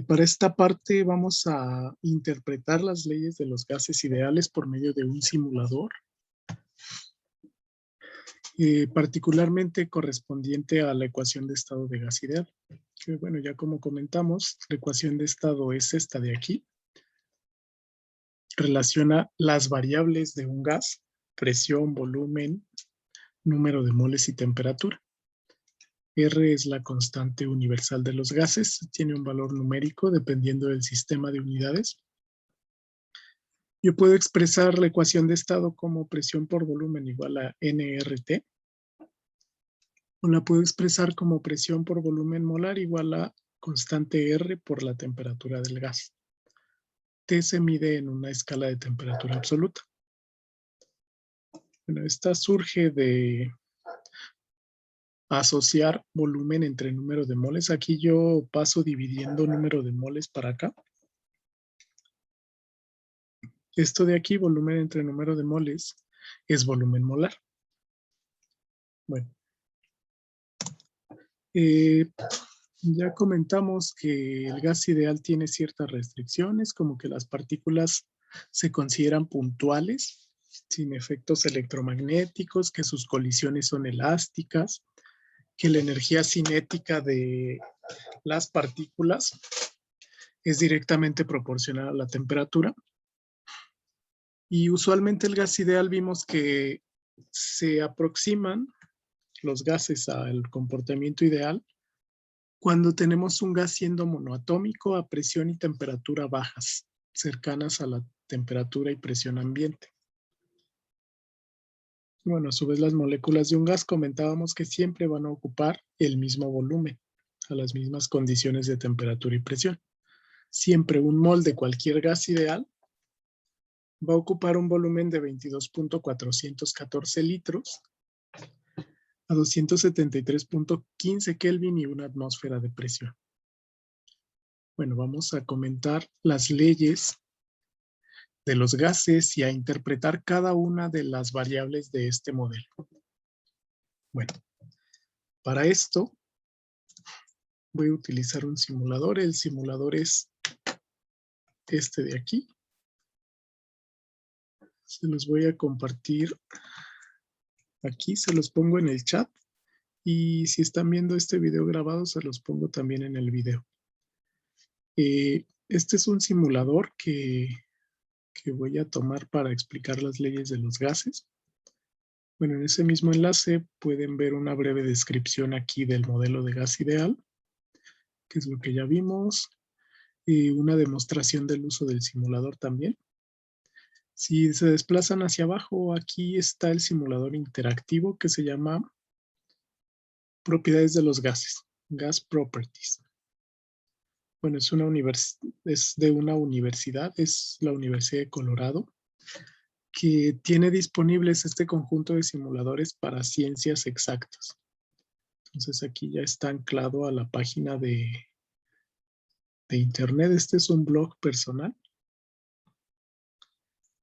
Para esta parte vamos a interpretar las leyes de los gases ideales por medio de un simulador, particularmente correspondiente a la ecuación de estado de gas ideal. Que, bueno, ya como comentamos, la ecuación de estado es esta de aquí. Relaciona las variables de un gas: presión, volumen, número de moles y temperatura. R es la constante universal de los gases, tiene un valor numérico dependiendo del sistema de unidades. Yo puedo expresar la ecuación de estado como presión por volumen igual a nRT, o la puedo expresar como presión por volumen molar igual a constante R por la temperatura del gas. T se mide en una escala de temperatura absoluta. Bueno, esta surge de asociar volumen entre número de moles. Aquí yo paso dividiendo número de moles para acá. Esto de aquí, volumen entre número de moles, es volumen molar. Bueno, ya comentamos que el gas ideal tiene ciertas restricciones, como que las partículas se consideran puntuales, sin efectos electromagnéticos, que sus colisiones son elásticas, que la energía cinética de las partículas es directamente proporcional a la temperatura. Y usualmente el gas ideal vimos que se aproximan los gases al comportamiento ideal cuando tenemos un gas siendo monoatómico a presión y temperatura bajas, cercanas a la temperatura y presión ambiente. Bueno, a su vez las moléculas de un gas comentábamos que siempre van a ocupar el mismo volumen, a las mismas condiciones de temperatura y presión. Siempre un mol de cualquier gas ideal va a ocupar un volumen de 22.414 litros a 273.15 Kelvin y una atmósfera de presión. Bueno, vamos a comentar las leyes de los gases y a interpretar cada una de las variables de este modelo. Bueno, para esto voy a utilizar un simulador. El simulador es este de aquí. Se los voy a compartir aquí, se los pongo en el chat. Y si están viendo este video grabado, se los pongo también en el video. Este es un simulador que voy a tomar para explicar las leyes de los gases. Bueno, en ese mismo enlace pueden ver una breve descripción aquí del modelo de gas ideal, que es lo que ya vimos, y una demostración del uso del simulador también. Si se desplazan hacia abajo, aquí está el simulador interactivo que se llama Propiedades de los gases, Gas Properties. Bueno, es de una universidad, es la Universidad de Colorado, que tiene disponibles este conjunto de simuladores para ciencias exactas. Entonces aquí ya está anclado a la página de internet. Este es un blog personal.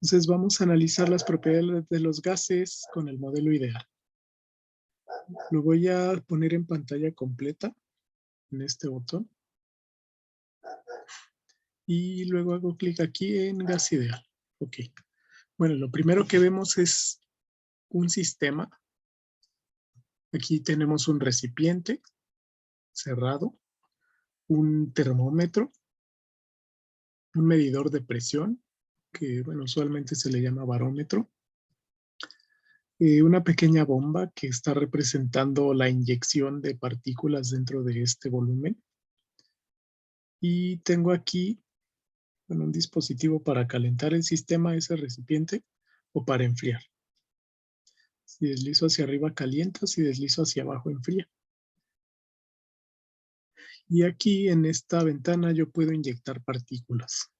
Entonces vamos a analizar las propiedades de los gases con el modelo ideal. Lo voy a poner en pantalla completa en este botón. Y luego hago clic aquí en gas ideal. Ok. Bueno, lo primero que vemos es un sistema. Aquí tenemos un recipiente cerrado, un termómetro, un medidor de presión, que bueno, usualmente se le llama barómetro, una pequeña bomba que está representando la inyección de partículas dentro de este volumen. Y tengo aquí bueno, un dispositivo para calentar el sistema, ese recipiente, o para enfriar. Si deslizo hacia arriba calienta, si deslizo hacia abajo enfría. Y aquí en esta ventana yo puedo inyectar partículas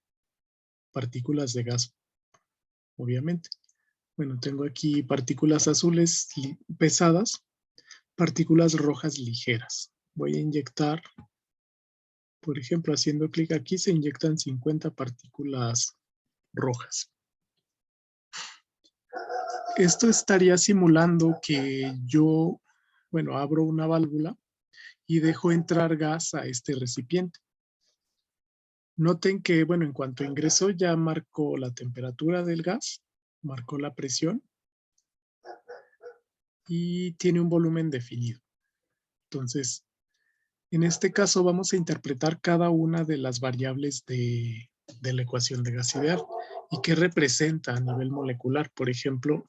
de gas, obviamente. Bueno, tengo aquí partículas azules pesadas, partículas rojas ligeras. Voy a inyectar, por ejemplo, haciendo clic aquí se inyectan 50 partículas rojas. Esto estaría simulando que yo, bueno, abro una válvula y dejo entrar gas a este recipiente. Noten que, bueno, en cuanto ingresó ya marcó la temperatura del gas, marcó la presión y tiene un volumen definido. Entonces, en este caso vamos a interpretar cada una de las variables de la ecuación de gas ideal y qué representa a nivel molecular. Por ejemplo,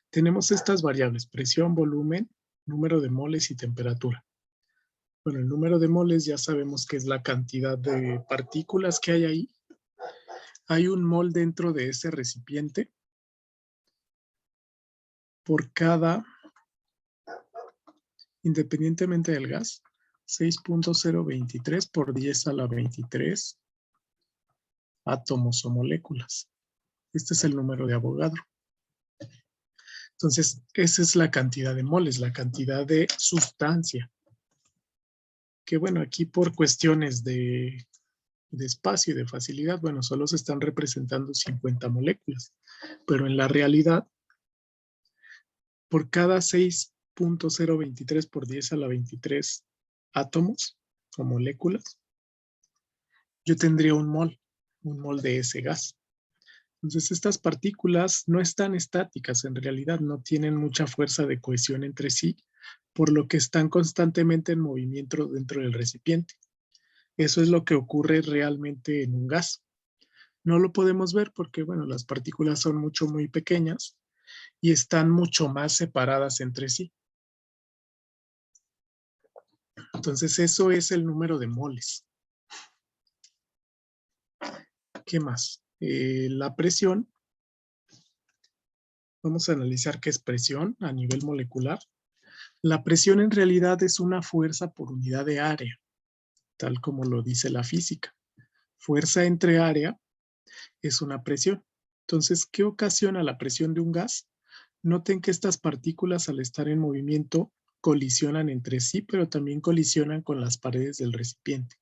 tenemos estas variables: presión, volumen, número de moles y temperatura. Bueno, el número de moles ya sabemos que es la cantidad de partículas que hay ahí. Hay un mol dentro de ese recipiente por cada, independientemente del gas, 6.023 por 10 a la 23 átomos o moléculas. Este es el número de Avogadro. Entonces, esa es la cantidad de moles, la cantidad de sustancia. Que bueno, aquí por cuestiones de espacio y de facilidad, bueno, solo se están representando 50 moléculas. Pero en la realidad, por cada 6.023 por 10 a la 23 átomos o moléculas, yo tendría un mol de ese gas. Entonces, estas partículas no están estáticas, en realidad no tienen mucha fuerza de cohesión entre sí, por lo que están constantemente en movimiento dentro del recipiente. Eso es lo que ocurre realmente en un gas. No lo podemos ver porque, bueno, las partículas son muy pequeñas y están mucho más separadas entre sí. Entonces, eso es el número de moles. ¿Qué más? La presión. Vamos a analizar qué es presión a nivel molecular. La presión en realidad es una fuerza por unidad de área, tal como lo dice la física. Fuerza entre área es una presión. Entonces, ¿qué ocasiona la presión de un gas? Noten que estas partículas, al estar en movimiento, colisionan entre sí, pero también colisionan con las paredes del recipiente.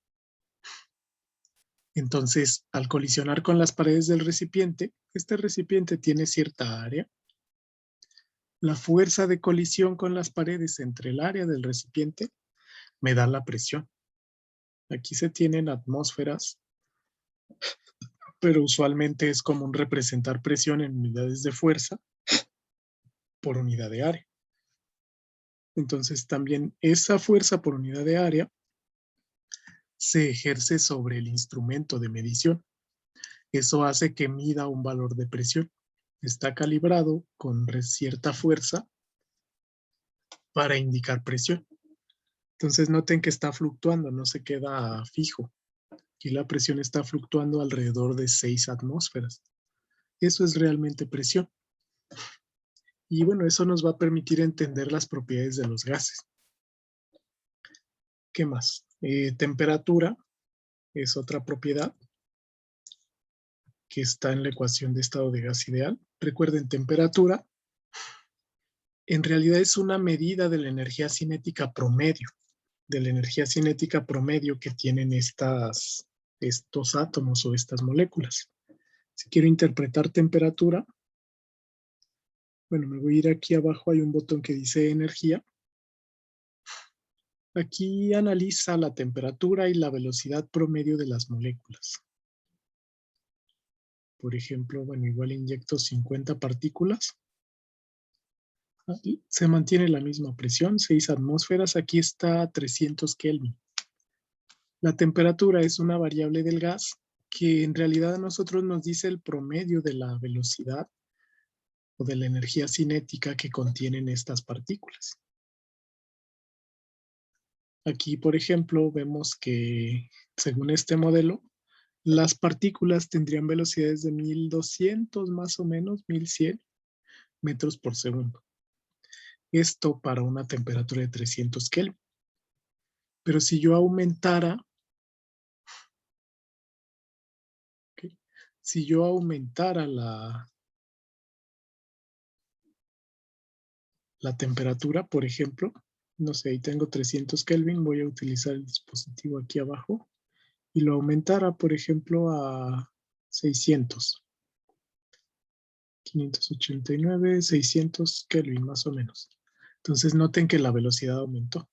Entonces, al colisionar con las paredes del recipiente, este recipiente tiene cierta área. La fuerza de colisión con las paredes entre el área del recipiente me da la presión. Aquí se tienen atmósferas, pero usualmente es común representar presión en unidades de fuerza por unidad de área. Entonces, también esa fuerza por unidad de área se ejerce sobre el instrumento de medición. Eso hace que mida un valor de presión. Está calibrado con cierta fuerza para indicar presión. Entonces noten que está fluctuando, no se queda fijo. Aquí la presión está fluctuando alrededor de 6 atmósferas. Eso es realmente presión. Y bueno, eso nos va a permitir entender las propiedades de los gases. ¿Qué más? Temperatura es otra propiedad que está en la ecuación de estado de gas ideal. Recuerden, temperatura en realidad es una medida de la energía cinética promedio, que tienen estos átomos o estas moléculas. Si quiero interpretar temperatura, bueno, me voy a ir aquí abajo, hay un botón que dice energía. Aquí analiza la temperatura y la velocidad promedio de las moléculas. Por ejemplo, bueno, igual inyecto 50 partículas. Se mantiene la misma presión, 6 atmósferas. Aquí está 300 Kelvin. La temperatura es una variable del gas que en realidad a nosotros nos dice el promedio de la velocidad o de la energía cinética que contienen estas partículas. Aquí, por ejemplo, vemos que según este modelo, las partículas tendrían velocidades de 1200 más o menos, 1100 metros por segundo. Esto para una temperatura de 300 Kelvin. Pero si yo aumentara, la temperatura, por ejemplo, no sé, ahí tengo 300 Kelvin, voy a utilizar el dispositivo aquí abajo y lo aumentara, por ejemplo, a 600. 589, 600 Kelvin más o menos. Entonces noten que la velocidad aumentó.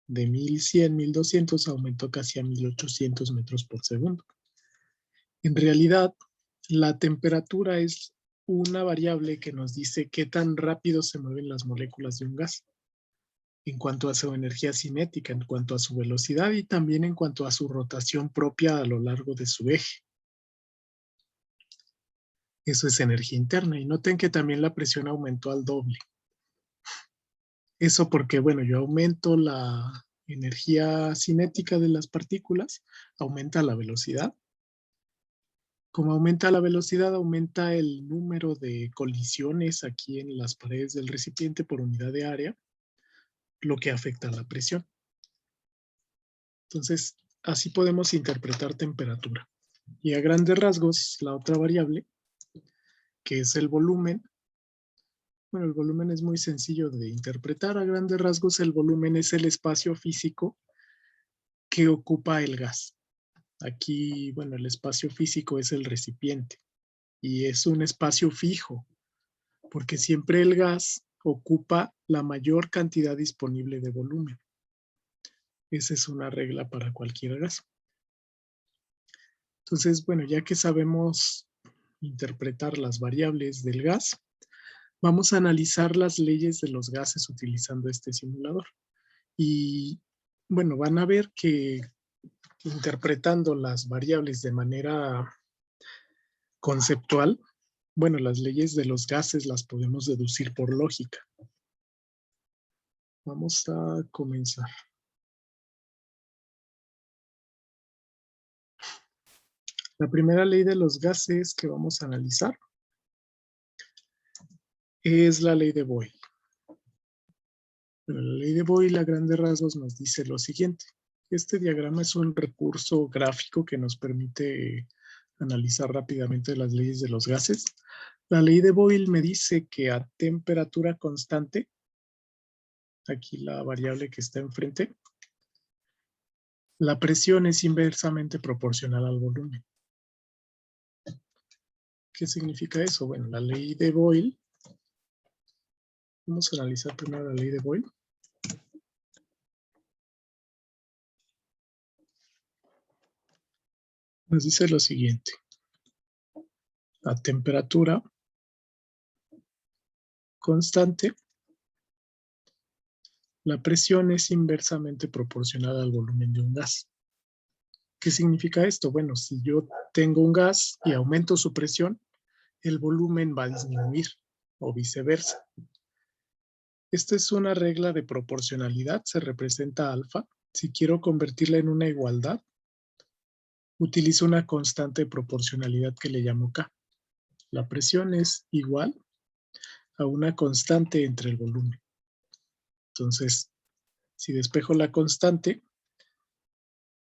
De 1100, 1200 aumentó casi a 1800 metros por segundo. En realidad, la temperatura es una variable que nos dice qué tan rápido se mueven las moléculas de un gas en cuanto a su energía cinética, en cuanto a su velocidad y también en cuanto a su rotación propia a lo largo de su eje. Eso es energía interna. Y noten que también la presión aumentó al doble. Eso porque, bueno, yo aumento la energía cinética de las partículas, aumenta la velocidad. Como aumenta la velocidad, aumenta el número de colisiones aquí en las paredes del recipiente por unidad de área, lo que afecta a la presión. Entonces, así podemos interpretar temperatura. Y a grandes rasgos, la otra variable, que es el volumen. Bueno, el volumen es muy sencillo de interpretar. A grandes rasgos, el volumen es el espacio físico que ocupa el gas. Aquí, bueno, el espacio físico es el recipiente y es un espacio fijo, porque siempre el gas ocupa la mayor cantidad disponible de volumen. Esa es una regla para cualquier gas. Entonces, bueno, ya que sabemos interpretar las variables del gas, vamos a analizar las leyes de los gases utilizando este simulador. Y, bueno, van a ver que interpretando las variables de manera conceptual, bueno, las leyes de los gases las podemos deducir por lógica. Vamos a comenzar. La primera ley de los gases que vamos a analizar es la ley de Boyle. Bueno, la ley de Boyle a grandes rasgos nos dice lo siguiente. Este diagrama es un recurso gráfico que nos permite analizar rápidamente las leyes de los gases. La ley de Boyle me dice que a temperatura constante, aquí la variable que está enfrente, la presión es inversamente proporcional al volumen. ¿Qué significa eso? Bueno, la ley de Boyle, vamos a analizar primero la ley de Boyle. Nos dice lo siguiente. A temperatura constante, la presión es inversamente proporcional al volumen de un gas. ¿Qué significa esto? Bueno, si yo tengo un gas y aumento su presión, el volumen va a disminuir o viceversa. Esta es una regla de proporcionalidad, se representa alfa. Si quiero convertirla en una igualdad, utilizo una constante de proporcionalidad que le llamo K. La presión es igual a una constante entre el volumen. Entonces, si despejo la constante,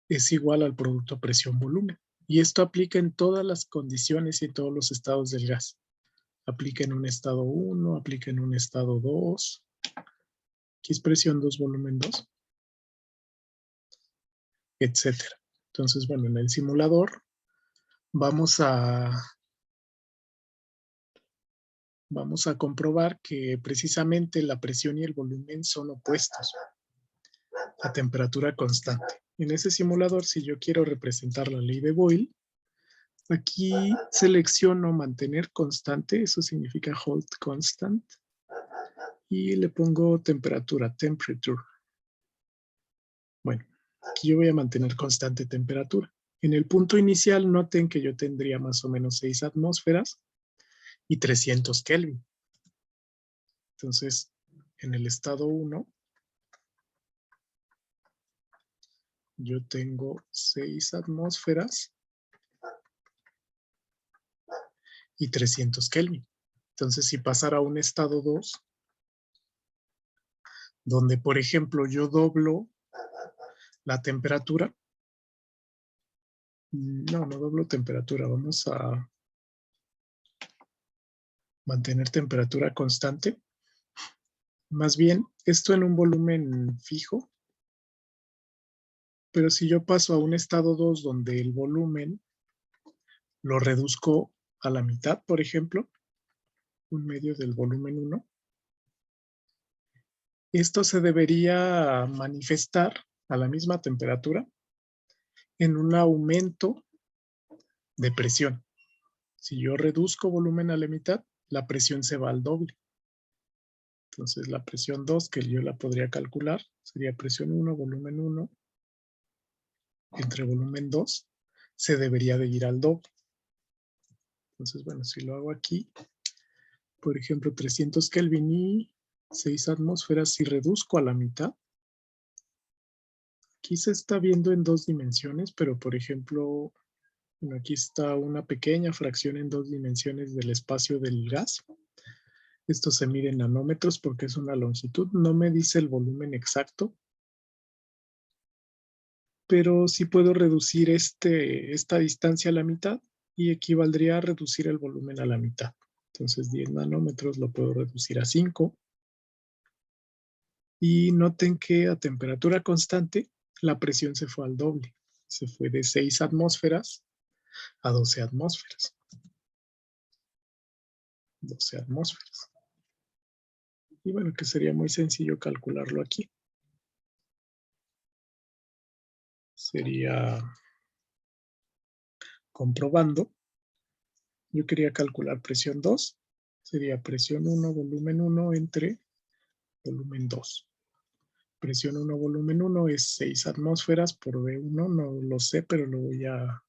es igual al producto presión-volumen. Y esto aplica en todas las condiciones y en todos los estados del gas. Aplica en un estado 1, aplica en un estado 2. Aquí es presión 2, volumen 2, etcétera. Entonces, bueno, en el simulador vamos a comprobar que precisamente la presión y el volumen son opuestos a temperatura constante. En ese simulador, si yo quiero representar la ley de Boyle, aquí selecciono mantener constante, eso significa hold constant, y le pongo temperatura, temperature. Bueno, aquí yo voy a mantener constante temperatura. En el punto inicial, noten que yo tendría más o menos 6 atmósferas y 300 Kelvin. Entonces, en el estado 1, yo tengo 6 atmósferas y 300 Kelvin. Entonces, si pasara a un estado 2, donde, por ejemplo, yo doblo la temperatura, no doblo temperatura, vamos a mantener temperatura constante. Más bien, esto en un volumen fijo, pero si yo paso a un estado 2 donde el volumen lo reduzco a la mitad, por ejemplo, un medio del volumen 1, esto se debería manifestar a la misma temperatura en un aumento de presión. Si yo reduzco volumen a la mitad, la presión se va al doble. Entonces la presión 2, que yo la podría calcular, sería presión 1, volumen 1, entre volumen 2, se debería de ir al doble. Entonces, bueno, si lo hago aquí, por ejemplo, 300 Kelvin y 6 atmósferas, si reduzco a la mitad, aquí se está viendo en 2 dimensiones, pero por ejemplo, bueno, aquí está una pequeña fracción en 2 dimensiones del espacio del gas. Esto se mide en nanómetros porque es una longitud. No me dice el volumen exacto, pero sí puedo reducir esta distancia a la mitad y equivaldría a reducir el volumen a la mitad. Entonces 10 nanómetros lo puedo reducir a 5. Y noten que a temperatura constante la presión se fue al doble. Se fue de 6 atmósferas a 12 atmósferas. 12 atmósferas. Y bueno, que sería muy sencillo calcularlo aquí. Sería comprobando. Yo quería calcular presión 2. Sería presión 1, volumen 1 entre volumen 2. Presión 1, volumen 1 es 6 atmósferas por V1. No lo sé, pero lo voy a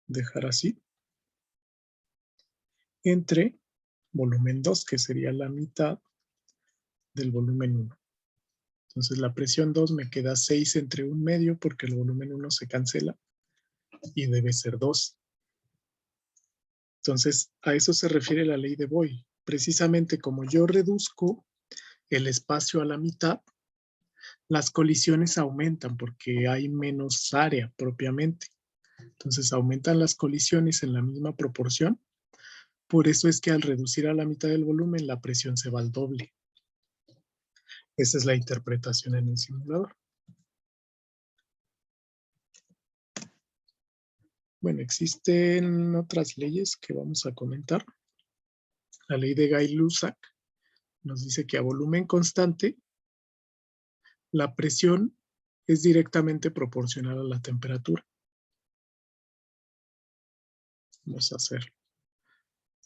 dejar así. Entre volumen 2, que sería la mitad del volumen 1. Entonces la presión 2 me queda 6 entre 1/2 porque el volumen 1 se cancela y debe ser 2. Entonces a eso se refiere la ley de Boyle. Precisamente como yo reduzco el espacio a la mitad, las colisiones aumentan porque hay menos área propiamente. Entonces aumentan las colisiones en la misma proporción. Por eso es que al reducir a la mitad del volumen, la presión se va al doble. Esa es la interpretación en el simulador. Bueno, existen otras leyes que vamos a comentar. La ley de Gay-Lussac nos dice que a volumen constante, la presión es directamente proporcional a la temperatura. Vamos a hacerlo.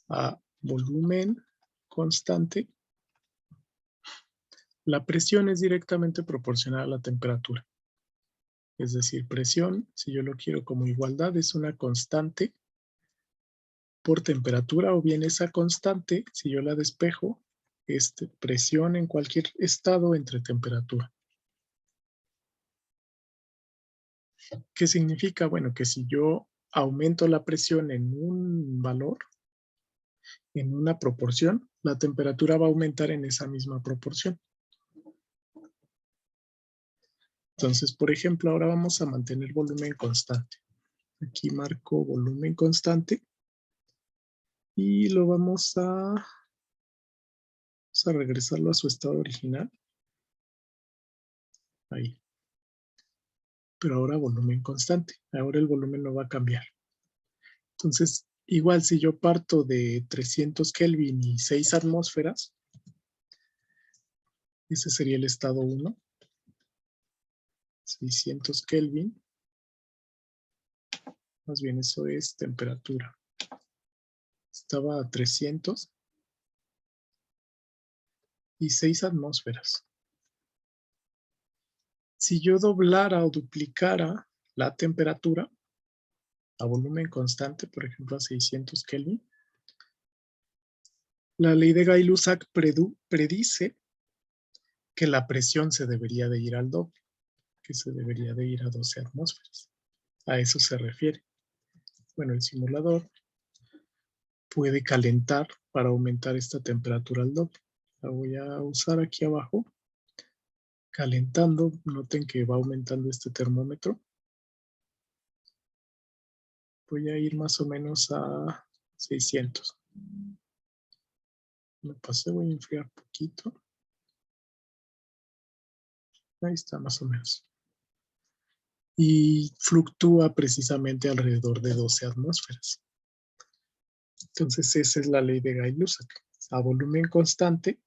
A volumen constante, la presión es directamente proporcional a la temperatura. Es decir, presión, si yo lo quiero como igualdad, es una constante por temperatura, o bien esa constante, si yo la despejo, es presión en cualquier estado entre temperatura. ¿Qué significa? Bueno, que si yo aumento la presión en un valor, en una proporción, la temperatura va a aumentar en esa misma proporción. Entonces, por ejemplo, ahora vamos a mantener volumen constante. Aquí marco volumen constante y lo vamos a regresarlo a su estado original. Ahí. Pero ahora volumen constante. Ahora el volumen no va a cambiar. Entonces, igual si yo parto de 300 Kelvin y 6 atmósferas, ese sería el estado 1. 600 Kelvin. Más bien eso es temperatura. Estaba a 300 y 6 atmósferas. Si yo doblara o duplicara la temperatura a volumen constante, por ejemplo a 600 Kelvin, la ley de Gay-Lussac predice que la presión se debería de ir al doble, que se debería de ir a 12 atmósferas. A eso se refiere. Bueno, el simulador puede calentar para aumentar esta temperatura al doble. La voy a usar aquí abajo. Calentando, noten que va aumentando este termómetro. Voy a ir más o menos a 600. Me pasé, voy a enfriar poquito. Ahí está, más o menos. Y fluctúa precisamente alrededor de 12 atmósferas. Entonces esa es la ley de Gay-Lussac. A volumen constante,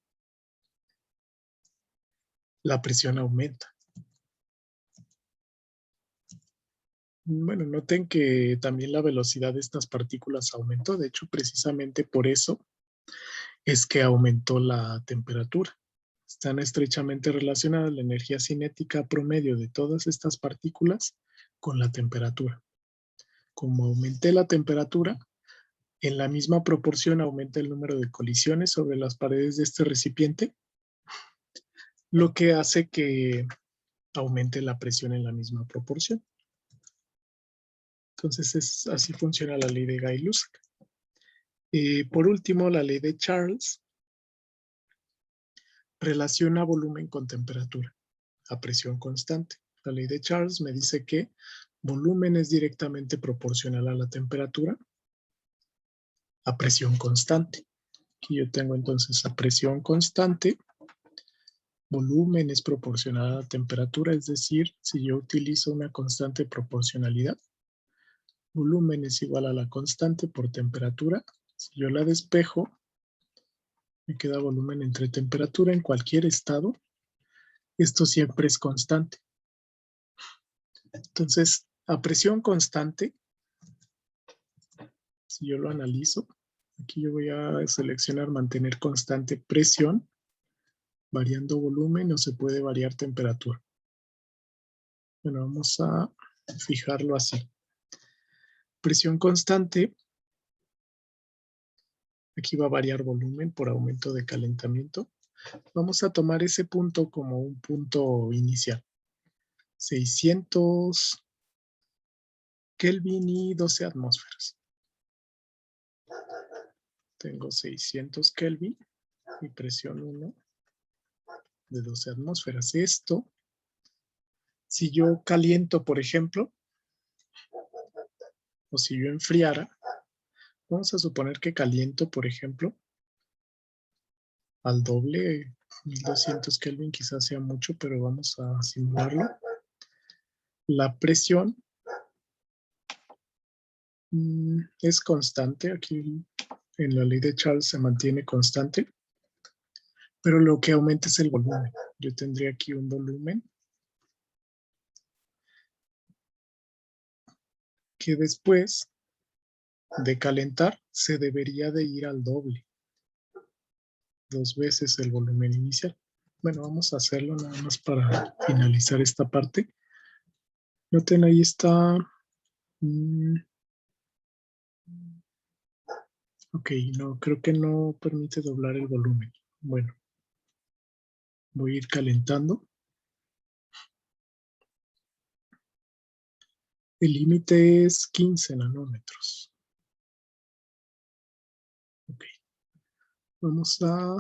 la presión aumenta. Bueno, noten que también la velocidad de estas partículas aumentó. De hecho, precisamente por eso es que aumentó la temperatura. Están estrechamente relacionadas la energía cinética promedio de todas estas partículas con la temperatura. Como aumenté la temperatura, en la misma proporción aumenta el número de colisiones sobre las paredes de este recipiente, lo que hace que aumente la presión en la misma proporción. Entonces, así funciona la ley de Gay-Lussac. Por último, la ley de Charles relaciona volumen con temperatura a presión constante. La ley de Charles me dice que volumen es directamente proporcional a la temperatura a presión constante. Aquí yo tengo entonces a presión constante, volumen es proporcional a la temperatura, es decir, si yo utilizo una constante de proporcionalidad, volumen es igual a la constante por temperatura. Si yo la despejo, me queda volumen entre temperatura en cualquier estado. Esto siempre es constante. Entonces, a presión constante, si yo lo analizo, aquí yo voy a seleccionar mantener constante presión, variando volumen, no se puede variar temperatura. Bueno, vamos a fijarlo así. Presión constante, aquí va a variar volumen por aumento de calentamiento. Vamos a tomar ese punto como un punto inicial. 600 Kelvin y 12 atmósferas. Tengo 600 Kelvin y presión 1 de 12 atmósferas. Esto, si yo caliento, por ejemplo, o si yo enfriara, vamos a suponer que caliento, por ejemplo, al doble, 1200 Kelvin quizás sea mucho, pero vamos a simularlo. La presión es constante, aquí en la ley de Charles se mantiene constante, pero lo que aumenta es el volumen. Yo tendría aquí un volumen que después de calentar se debería de ir al doble, 2 veces el volumen inicial. Bueno, vamos a hacerlo nada más para finalizar esta parte. Noten, ahí está. Ok, no, creo que no permite doblar el volumen. Bueno, voy a ir calentando. El límite es 15 nanómetros. Ok, vamos a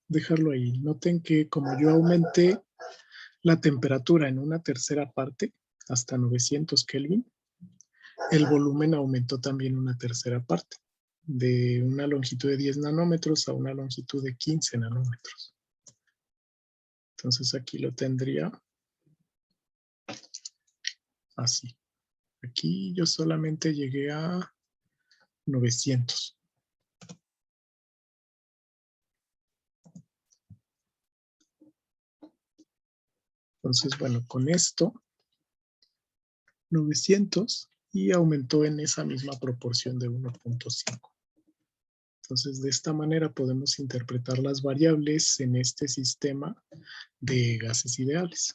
dejarlo ahí. Noten que como yo aumenté la temperatura en una tercera parte, hasta 900 Kelvin, el volumen aumentó también una tercera parte, de una longitud de 10 nanómetros a una longitud de 15 nanómetros. Entonces aquí lo tendría así. Aquí yo solamente llegué a 900. Entonces, bueno, con esto, 900 y aumentó en esa misma proporción de 1.5. Entonces, de esta manera podemos interpretar las variables en este sistema de gases ideales.